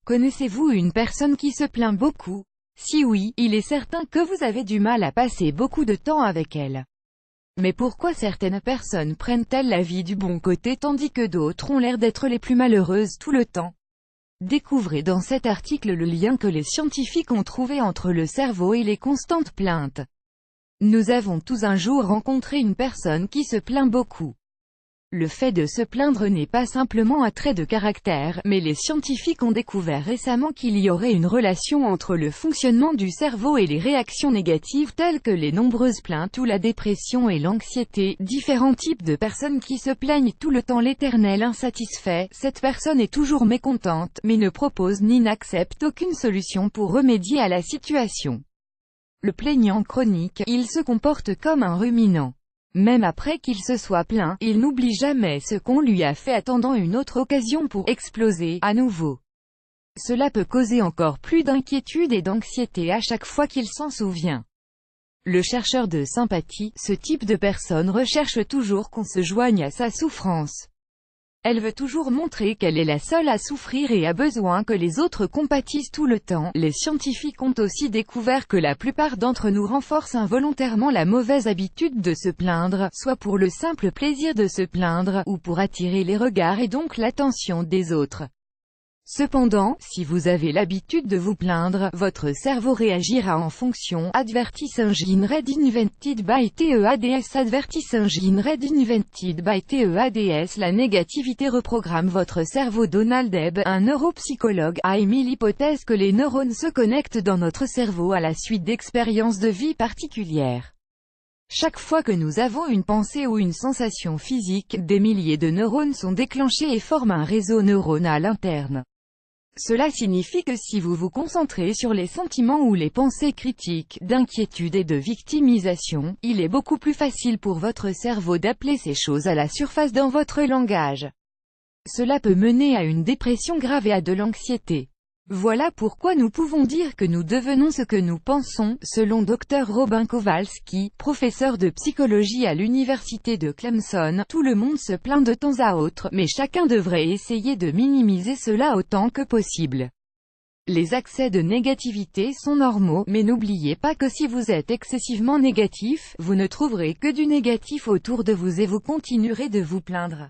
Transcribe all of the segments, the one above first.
Connaissez-vous une personne qui se plaint beaucoup? Si oui, il est certain que vous avez du mal à passer beaucoup de temps avec elle. Mais pourquoi certaines personnes prennent-elles la vie du bon côté tandis que d'autres ont l'air d'être les plus malheureuses tout le temps? Découvrez dans cet article le lien que les scientifiques ont trouvé entre le cerveau et les constantes plaintes. Nous avons tous un jour rencontré une personne qui se plaint beaucoup. Le fait de se plaindre n'est pas simplement un trait de caractère, mais les scientifiques ont découvert récemment qu'il y aurait une relation entre le fonctionnement du cerveau et les réactions négatives telles que les nombreuses plaintes ou la dépression et l'anxiété. Différents types de personnes qui se plaignent tout le temps, l'éternel insatisfait. Cette personne est toujours mécontente, mais ne propose ni n'accepte aucune solution pour remédier à la situation. Le plaignant chronique, il se comporte comme un ruminant. Même après qu'il se soit plaint, il n'oublie jamais ce qu'on lui a fait, attendant une autre occasion pour exploser à nouveau. Cela peut causer encore plus d'inquiétude et d'anxiété à chaque fois qu'il s'en souvient. Le chercheur de sympathie, ce type de personne recherche toujours qu'on se joigne à sa souffrance. Elle veut toujours montrer qu'elle est la seule à souffrir et a besoin que les autres compatissent tout le temps. Les scientifiques ont aussi découvert que la plupart d'entre nous renforcent involontairement la mauvaise habitude de se plaindre, soit pour le simple plaisir de se plaindre, ou pour attirer les regards et donc l'attention des autres. Cependant, si vous avez l'habitude de vous plaindre, votre cerveau réagira en fonction. Advertis engine read invented by TEADS. Advertis engine read invented by TEADS. La négativité reprogramme votre cerveau. Donald Hebb, un neuropsychologue, a émis l'hypothèse que les neurones se connectent dans notre cerveau à la suite d'expériences de vie particulières. Chaque fois que nous avons une pensée ou une sensation physique, des milliers de neurones sont déclenchés et forment un réseau neuronal interne. Cela signifie que si vous vous concentrez sur les sentiments ou les pensées critiques, d'inquiétude et de victimisation, il est beaucoup plus facile pour votre cerveau d'appeler ces choses à la surface dans votre langage. Cela peut mener à une dépression grave et à de l'anxiété. Voilà pourquoi nous pouvons dire que nous devenons ce que nous pensons, selon Dr Robin Kowalski, professeur de psychologie à l'université de Clemson. Tout le monde se plaint de temps à autre, mais chacun devrait essayer de minimiser cela autant que possible. Les accès de négativité sont normaux, mais n'oubliez pas que si vous êtes excessivement négatif, vous ne trouverez que du négatif autour de vous et vous continuerez de vous plaindre.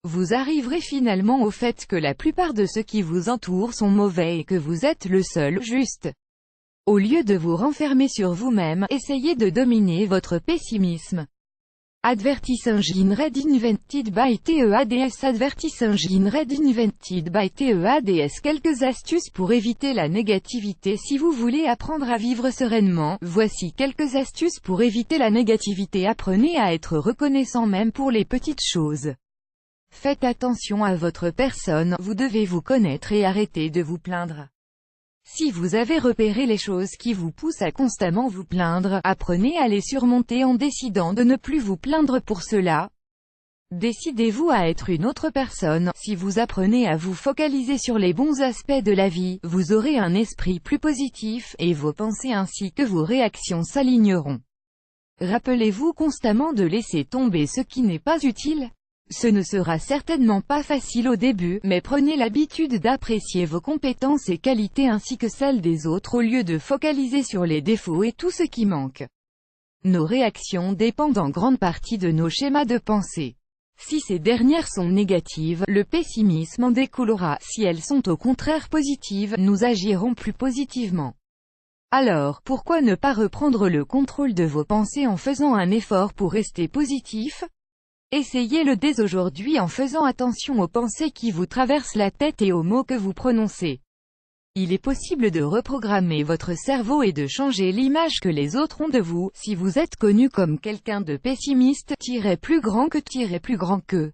Vous arriverez finalement au fait que la plupart de ceux qui vous entourent sont mauvais et que vous êtes le seul juste. Au lieu de vous renfermer sur vous-même, essayez de dominer votre pessimisme. Advertis engine read invented by TEADS. Advertis engine read invented by TEADS. Quelques astuces pour éviter la négativité. Si vous voulez apprendre à vivre sereinement, voici quelques astuces pour éviter la négativité. Apprenez à être reconnaissant même pour les petites choses. Faites attention à votre personne, vous devez vous connaître et arrêter de vous plaindre. Si vous avez repéré les choses qui vous poussent à constamment vous plaindre, apprenez à les surmonter en décidant de ne plus vous plaindre pour cela. Décidez-vous à être une autre personne. Si vous apprenez à vous focaliser sur les bons aspects de la vie, vous aurez un esprit plus positif, et vos pensées ainsi que vos réactions s'aligneront. Rappelez-vous constamment de laisser tomber ce qui n'est pas utile. Ce ne sera certainement pas facile au début, mais prenez l'habitude d'apprécier vos compétences et qualités ainsi que celles des autres au lieu de focaliser sur les défauts et tout ce qui manque. Nos réactions dépendent en grande partie de nos schémas de pensée. Si ces dernières sont négatives, le pessimisme en découlera. Si elles sont au contraire positives, nous agirons plus positivement. Alors, pourquoi ne pas reprendre le contrôle de vos pensées en faisant un effort pour rester positif? Essayez-le dès aujourd'hui en faisant attention aux pensées qui vous traversent la tête et aux mots que vous prononcez. Il est possible de reprogrammer votre cerveau et de changer l'image que les autres ont de vous. Si vous êtes connu comme quelqu'un de pessimiste, plus grand que,